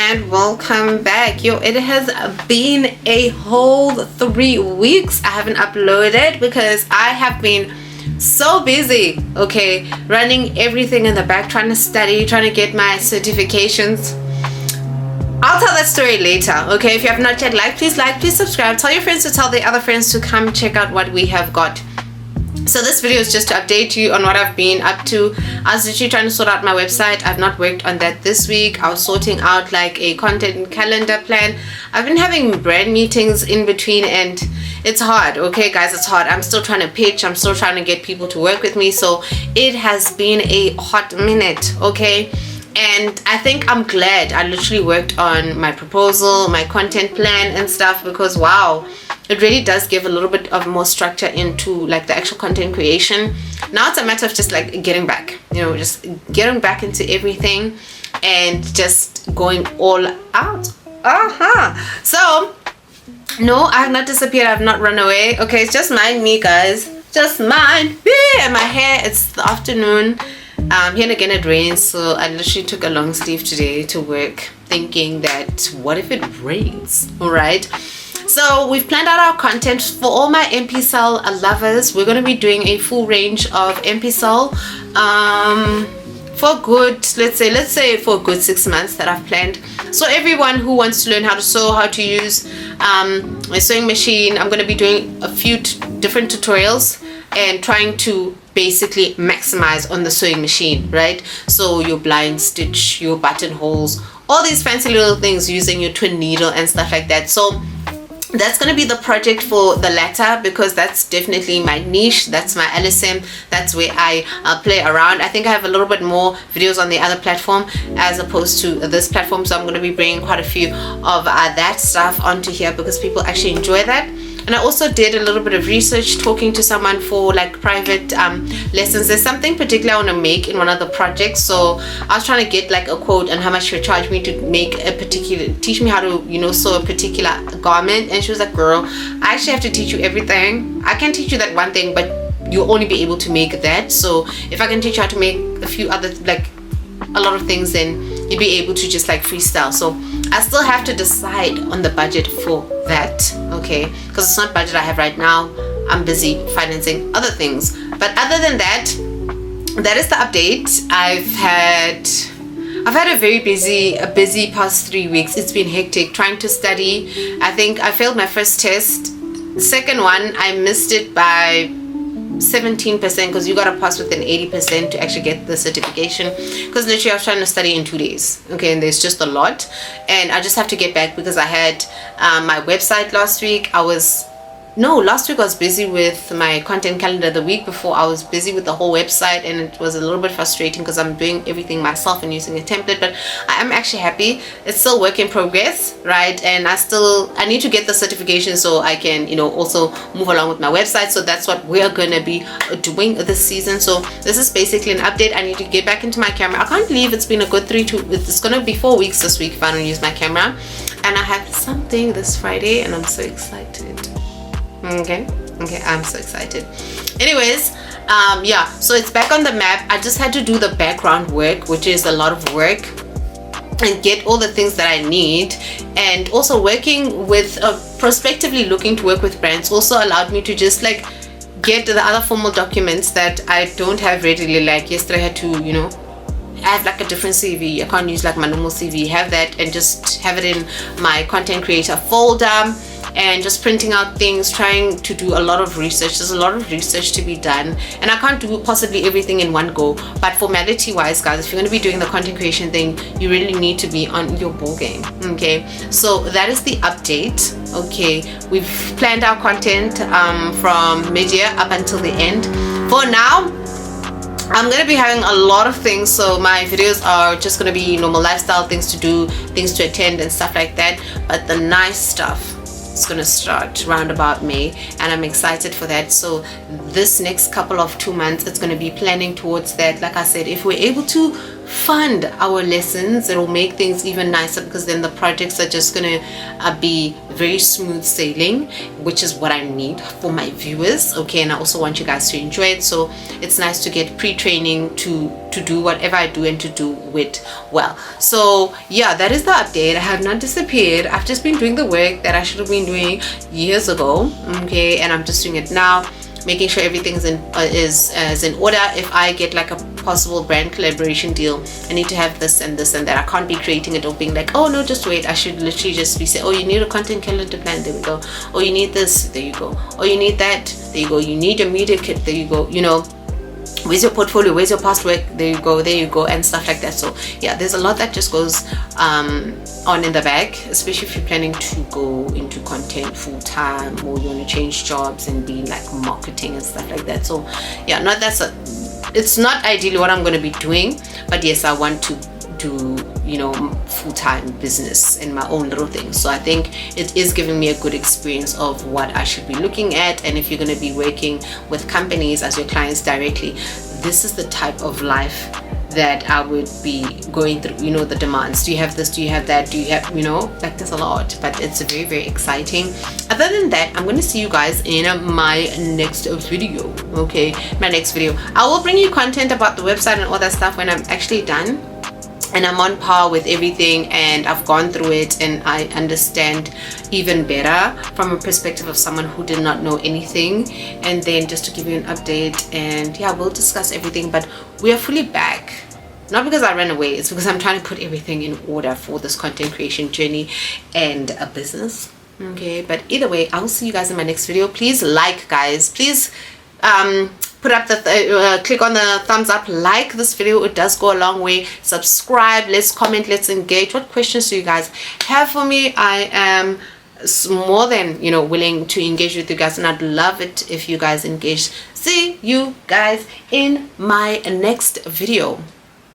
and welcome back. It has been a whole 3 weeks I haven't uploaded because I have been so busy, okay, running everything in the back, trying to study, trying to get my certifications. I'll tell that story later, okay? If you have not yet please subscribe, tell your friends to tell the other friends to come check out what we have got. So this video is just to update you on what I've been up to. I was literally trying to sort out my website. I've not worked on that this week. I was sorting out like a content calendar plan. I've been having brand meetings in between and it's hard, okay guys, it's hard. I'm still trying to pitch. I'm still trying to get people to work with me. So it has been a hot minute, okay? And I think I'm glad I literally worked on my proposal, my content plan and stuff, because wow, it really does give a little bit of more structure into like the actual content creation. Now it's a matter of just like getting back, just getting back into everything and just going all out. So no, I have not disappeared. I have not run away. Okay, it's just mind me, guys. Just mind me. And my hair, it's the afternoon. Here and again it rains, so I literally took a long sleeve today to work, thinking that what if it rains? All right. So we've planned out our content for all my MP-Cell lovers. We're going to be doing a full range of MP-Cell for good, let's say for a good 6 months that I've planned. So everyone who wants to learn how to sew, how to use a sewing machine, I'm going to be doing a few different tutorials and trying to basically maximize on the sewing machine, right? So your blind stitch, your buttonholes, all these fancy little things using your twin needle and stuff like that. So that's going to be the project for the latter, because that's definitely my niche. That's my LSM. That's where I play around. I think I have a little bit more videos on the other platform as opposed to this platform, so I'm going to be bringing quite a few of that stuff onto here because people actually enjoy that. And I also did a little bit of research, talking to someone for like private lessons. There's something particular I want to make in one of the projects, so I was trying to get like a quote on how much she would charge me to make a particular, teach me how to sew a particular garment. And she was like, girl, I actually have to teach you everything. I can teach you that one thing, but you'll only be able to make that. So if I can teach you how to make a few other, like a lot of things, then you'd be able to just like freestyle. So I still have to decide on the budget for that, okay, because it's not budget I have right now. I'm busy financing other things, but other than that, that is the update. I've had a very busy past 3 weeks. It's been hectic trying to study. I think I failed my first test. The second one I missed it by 17% because you gotta pass with an 80% to actually get the certification, because literally I was trying to study in 2 days, okay, and there's just a lot, and I just have to get back because I had my website last week. Last week I was busy with my content calendar. The week before I was busy with the whole website, and it was a little bit frustrating because I'm doing everything myself and using a template, but I am actually happy. It's still work in progress, right? And I need to get the certification so I can also move along with my website. So that's what we're gonna be doing this season. So this is basically an update. I need to get back into my camera. I can't believe it's been a good it's gonna be 4 weeks this week if I don't use my camera, and I have something this Friday and I'm so excited. Okay, I'm so excited. Anyways, so it's back on the map. I just had to do the background work, which is a lot of work, and get all the things that I need. And also working with prospectively looking to work with brands also allowed me to just like get the other formal documents that I don't have readily. Like yesterday I had to I have like a different CV. I can't use like my normal CV. Have that and just have it in my content creator folder, and just printing out things, trying to do a lot of research. There's a lot of research to be done, and I can't do possibly everything in one go. But formality wise, guys, if you're going to be doing the content creation thing, you really need to be on your ball game, okay? So that is the update, okay? We've planned our content from mid-year up until the end. For now, I'm going to be having a lot of things, so my videos are just going to be normal lifestyle things to do, things to attend and stuff like that. But the nice stuff, it's gonna start round about May, and I'm excited for that. So this next couple of 2 months, it's gonna be planning towards that. Like I said, if we're able to fund our lessons. It'll make things even nicer, because then the projects are just gonna be very smooth sailing, which is what I need for my viewers. Okay, and I also want you guys to enjoy it, so it's nice to get pre-training to do whatever I do and to do it well. So yeah, that is the update. I have not disappeared. I've just been doing the work that I should have been doing years ago. Okay, and I'm just doing it now, making sure everything's is in order. If I get like a possible brand collaboration deal, I need to have this and this and that. I can't be creating it or being like, oh no, just wait. I should literally just be saying, oh, you need a content calendar plan, there we go. Oh, you need this, there you go. Oh, you need that, there you go. You need your media kit, there you go. You know, where's your portfolio, where's your past work, there you go, and stuff like that. So yeah, there's a lot that just goes on in the back, especially if you're planning to go into content full time, or you want to change jobs and be like marketing and stuff like that. So yeah, it's not ideally what I'm going to be doing, but yes, I want to do, you know, full-time business in my own little thing. So I think it is giving me a good experience of what I should be looking at. And if you're going to be working with companies as your clients directly, this is the type of life that I would be going through. You know, the demands. Do you have this? Do you have that? Do you have, you know, like there's a lot, but it's very, very exciting. Other than that, I'm going to see you guys in my next video. Okay, my next video. I will bring you content about the website and all that stuff when I'm actually done and I'm on par with everything and I've gone through it and I understand even better from a perspective of someone who did not know anything. And then just to give you an update, and yeah, we'll discuss everything, but we are fully back. Not because I ran away, it's because I'm trying to put everything in order for this content creation journey and a business. Okay, but either way, I will see you guys in my next video. Please like, guys, please put up the click on the thumbs up, like this video, it does go a long way. Subscribe, let's comment, let's engage. What questions do you guys have for me? I am more than, you know, willing to engage with you guys, and I'd love it if you guys engage. See you guys in my next video.